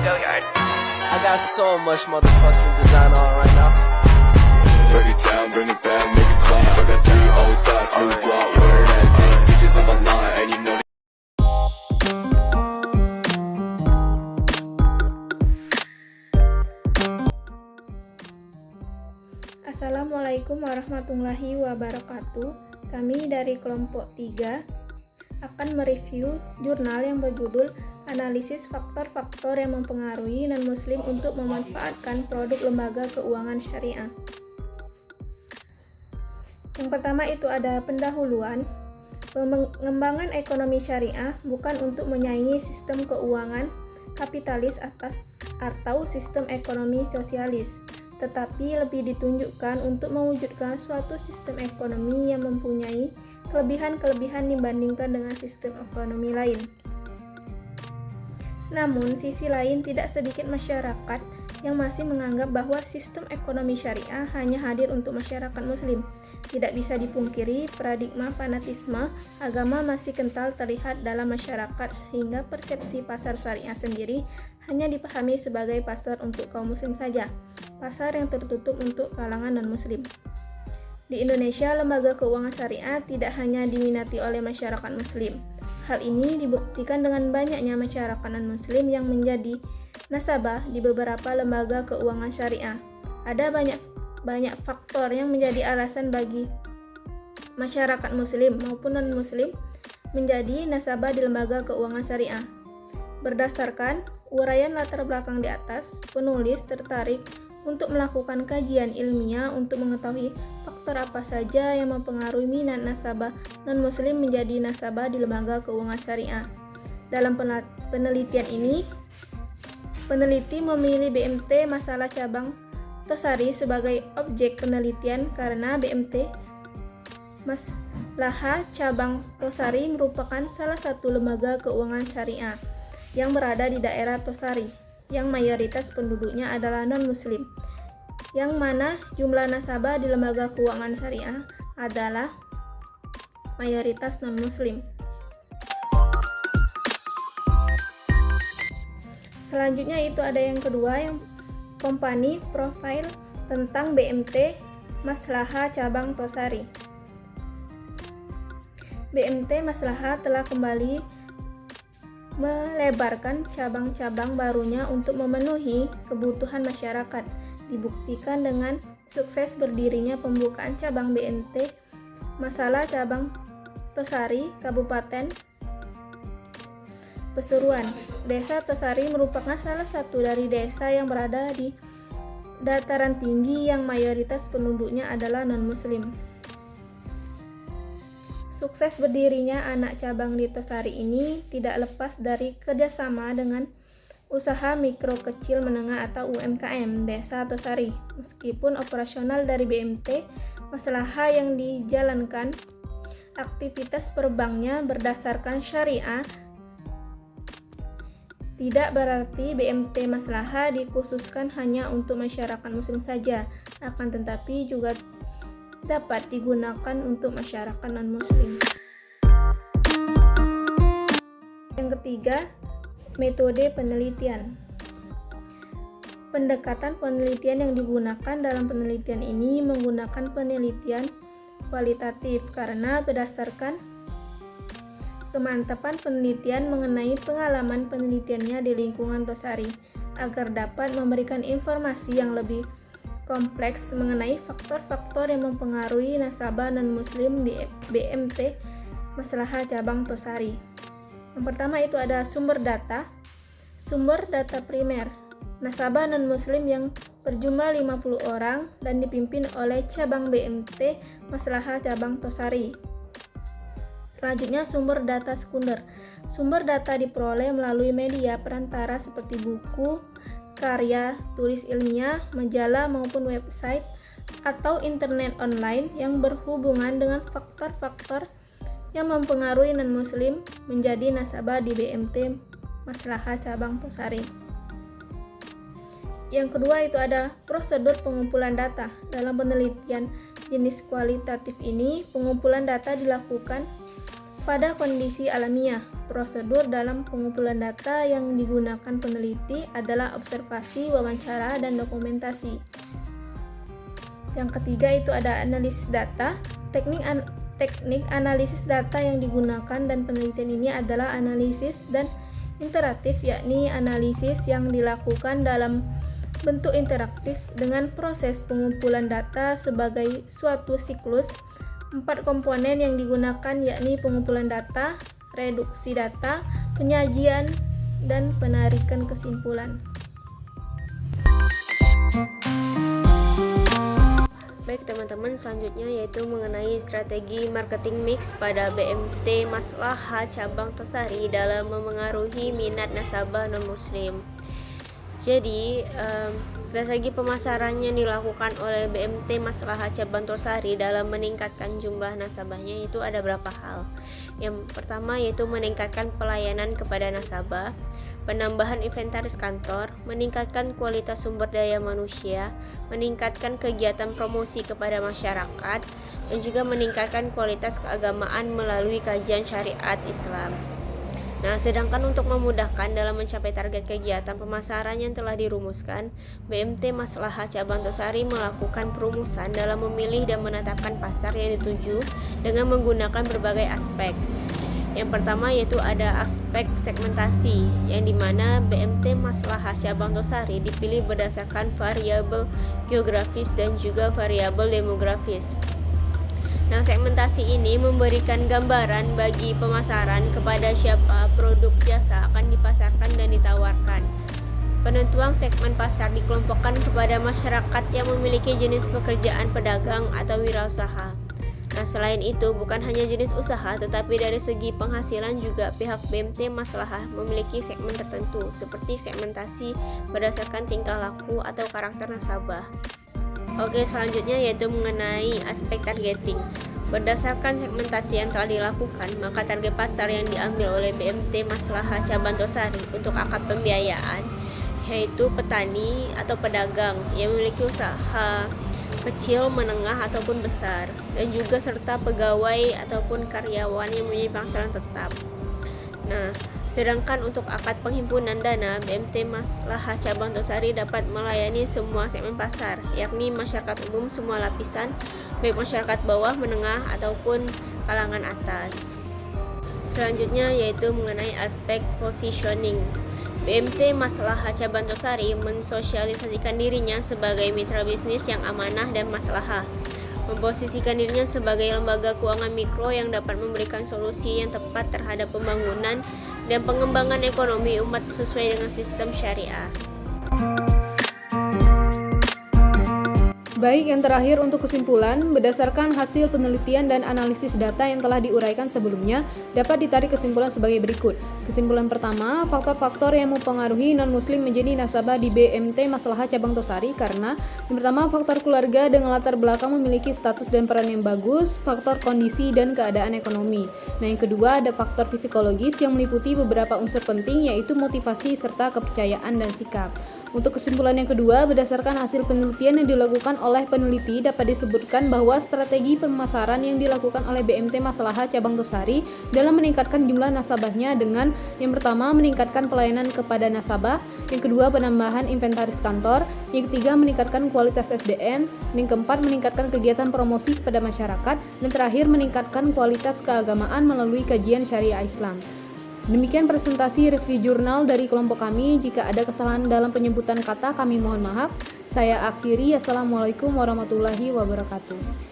I got so much motherfucking design on right now. Break it down, bring it back, make it clap. I got 3 old thoughts, new block, where that day. Bitches on my line, and you know. Assalamualaikum warahmatullahi wabarakatuh. Kami dari kelompok 3 akan mereview jurnal yang berjudul Analisis Faktor-Faktor yang Mempengaruhi Non-Muslim untuk Memanfaatkan Produk Lembaga Keuangan Syariah. Yang pertama itu ada pendahuluan. Pengembangan ekonomi syariah bukan untuk menyaingi sistem keuangan kapitalis atau sistem ekonomi sosialis, tetapi lebih ditunjukkan untuk mewujudkan suatu sistem ekonomi yang mempunyai kelebihan-kelebihan dibandingkan dengan sistem ekonomi lain. Namun, sisi lain tidak sedikit masyarakat yang masih menganggap bahwa sistem ekonomi syariah hanya hadir untuk masyarakat muslim. Tidak bisa dipungkiri, paradigma fanatisme agama masih kental terlihat dalam masyarakat sehingga persepsi pasar syariah sendiri hanya dipahami sebagai pasar untuk kaum muslim saja, pasar yang tertutup untuk kalangan non-muslim. Di Indonesia, lembaga keuangan syariah tidak hanya diminati oleh masyarakat muslim. Hal ini dibuktikan dengan banyaknya masyarakat non-muslim yang menjadi nasabah di beberapa lembaga keuangan syariah. Ada banyak faktor yang menjadi alasan bagi masyarakat muslim maupun non-muslim menjadi nasabah di lembaga keuangan syariah. Berdasarkan uraian latar belakang di atas, penulis tertarik untuk melakukan kajian ilmiah untuk mengetahui faktor apa saja yang mempengaruhi minat nasabah non-muslim menjadi nasabah di lembaga keuangan syariah. Dalam penelitian ini, peneliti memilih BMT Masalah Cabang Tosari sebagai objek penelitian karena BMT Maslahah Cabang Tosari merupakan salah satu lembaga keuangan syariah yang berada di daerah Tosari, yang mayoritas penduduknya adalah non-muslim, yang mana jumlah nasabah di lembaga keuangan syariah adalah mayoritas non-muslim. Selanjutnya itu ada yang kedua, yang company profile tentang BMT Maslahah Cabang Tosari. BMT Maslahah telah kembali melebarkan cabang-cabang barunya untuk memenuhi kebutuhan masyarakat. Dibuktikan dengan sukses berdirinya pembukaan cabang BMT Masalah Cabang Tosari, Kabupaten Pesuruan. Desa Tosari merupakan salah satu dari desa yang berada di dataran tinggi yang mayoritas penduduknya adalah non-muslim. Sukses berdirinya anak cabang di Tosari ini tidak lepas dari kerjasama dengan usaha mikro kecil menengah atau UMKM Desa Tosari. Meskipun operasional dari BMT Maslahah yang dijalankan aktivitas perbanknya berdasarkan syariah, tidak berarti BMT Maslahah dikhususkan hanya untuk masyarakat muslim saja, akan tetapi juga dapat digunakan untuk masyarakat non-muslim. Yang ketiga, metode penelitian. Pendekatan penelitian yang digunakan dalam penelitian ini menggunakan penelitian kualitatif karena berdasarkan kemantapan penelitian mengenai pengalaman penelitiannya di lingkungan Tosari agar dapat memberikan informasi yang lebih kompleks mengenai faktor-faktor yang mempengaruhi nasabah non-muslim di BMT Maslahah Cabang Tosari. Yang pertama itu ada sumber data. Sumber data primer. Nasabah non-muslim yang berjumlah 50 orang dan dipimpin oleh cabang BMT Maslahah Cabang Tosari. Selanjutnya sumber data sekunder. Sumber data diperoleh melalui media perantara seperti buku, karya tulis ilmiah, majalah maupun website atau internet online yang berhubungan dengan faktor-faktor yang mempengaruhi non-muslim menjadi nasabah di BMT Maslahah Cabang Tosari. Yang kedua itu ada prosedur pengumpulan data. Dalam penelitian jenis kualitatif ini, pengumpulan data dilakukan pada kondisi alamiah, prosedur dalam pengumpulan data yang digunakan peneliti adalah observasi, wawancara, dan dokumentasi. Yang ketiga itu ada analisis data. Teknik analisis data yang digunakan dan penelitian ini adalah analisis dan interaktif, yakni analisis yang dilakukan dalam bentuk interaktif dengan proses pengumpulan data sebagai suatu siklus. 4 komponen yang digunakan yakni pengumpulan data, reduksi data, penyajian, dan penarikan kesimpulan. Baik teman-teman, selanjutnya yaitu mengenai strategi marketing mix pada BMT Maslahah Cabang Tosari dalam memengaruhi minat nasabah non-muslim. Jadi, strategi pemasaran yang dilakukan oleh BMT Maslahah Cabang Tosari dalam meningkatkan jumlah nasabahnya itu ada beberapa hal. Yang pertama yaitu meningkatkan pelayanan kepada nasabah, penambahan inventaris kantor, meningkatkan kualitas sumber daya manusia, meningkatkan kegiatan promosi kepada masyarakat, dan juga meningkatkan kualitas keagamaan melalui kajian syariat Islam. Nah, sedangkan untuk memudahkan dalam mencapai target kegiatan pemasaran yang telah dirumuskan, BMT Maslahah Cabang Tosari melakukan perumusan dalam memilih dan menetapkan pasar yang dituju dengan menggunakan berbagai aspek. Yang pertama yaitu ada aspek segmentasi, yang dimana BMT Maslahah Cabang Tosari dipilih berdasarkan variabel geografis dan juga variabel demografis. Nah, segmentasi ini memberikan gambaran bagi pemasaran kepada siapa produk jasa akan dipasarkan dan ditawarkan. Penentuan segmen pasar dikelompokkan kepada masyarakat yang memiliki jenis pekerjaan pedagang atau wirausaha. Nah, selain itu, bukan hanya jenis usaha, tetapi dari segi penghasilan juga pihak BMT Maslahah memiliki segmen tertentu, seperti segmentasi berdasarkan tingkah laku atau karakter nasabah. Oke, selanjutnya yaitu mengenai aspek targeting. Berdasarkan segmentasi yang telah dilakukan, maka target pasar yang diambil oleh BMT Maslahah Cabang Tosari untuk akad pembiayaan yaitu petani atau pedagang yang memiliki usaha kecil, menengah, ataupun besar, dan juga serta pegawai ataupun karyawan yang mempunyai penghasilan tetap. Nah, sedangkan untuk akad penghimpunan dana, BMT Maslahah Cabang Tosari dapat melayani semua segmen pasar, yakni masyarakat umum semua lapisan, baik masyarakat bawah, menengah, ataupun kalangan atas. Selanjutnya yaitu mengenai aspek positioning. BMT Maslahah Cabang Tosari mensosialisasikan dirinya sebagai mitra bisnis yang amanah dan maslahah, memposisikan dirinya sebagai lembaga keuangan mikro yang dapat memberikan solusi yang tepat terhadap pembangunan dan pengembangan ekonomi umat sesuai dengan sistem syariah. Baik, yang terakhir untuk kesimpulan, berdasarkan hasil penelitian dan analisis data yang telah diuraikan sebelumnya, dapat ditarik kesimpulan sebagai berikut. Kesimpulan pertama, faktor-faktor yang mempengaruhi non-muslim menjadi nasabah di BMT Maslahah Cabang Tosari karena yang pertama, faktor keluarga dengan latar belakang memiliki status dan peran yang bagus, faktor kondisi dan keadaan ekonomi. Nah, yang kedua, ada faktor psikologis yang meliputi beberapa unsur penting yaitu motivasi serta kepercayaan dan sikap. Untuk kesimpulan yang kedua, berdasarkan hasil penelitian yang dilakukan oleh peneliti dapat disebutkan bahwa strategi pemasaran yang dilakukan oleh BMT Maslahah Cabang Tosari dalam meningkatkan jumlah nasabahnya dengan yang pertama meningkatkan pelayanan kepada nasabah, yang kedua penambahan inventaris kantor, yang ketiga meningkatkan kualitas SDM, yang keempat meningkatkan kegiatan promosi kepada masyarakat, dan terakhir meningkatkan kualitas keagamaan melalui kajian syariah Islam. Demikian presentasi review jurnal dari kelompok kami. Jika ada kesalahan dalam penyebutan kata, kami mohon maaf. Saya akhiri. Assalamualaikum warahmatullahi wabarakatuh.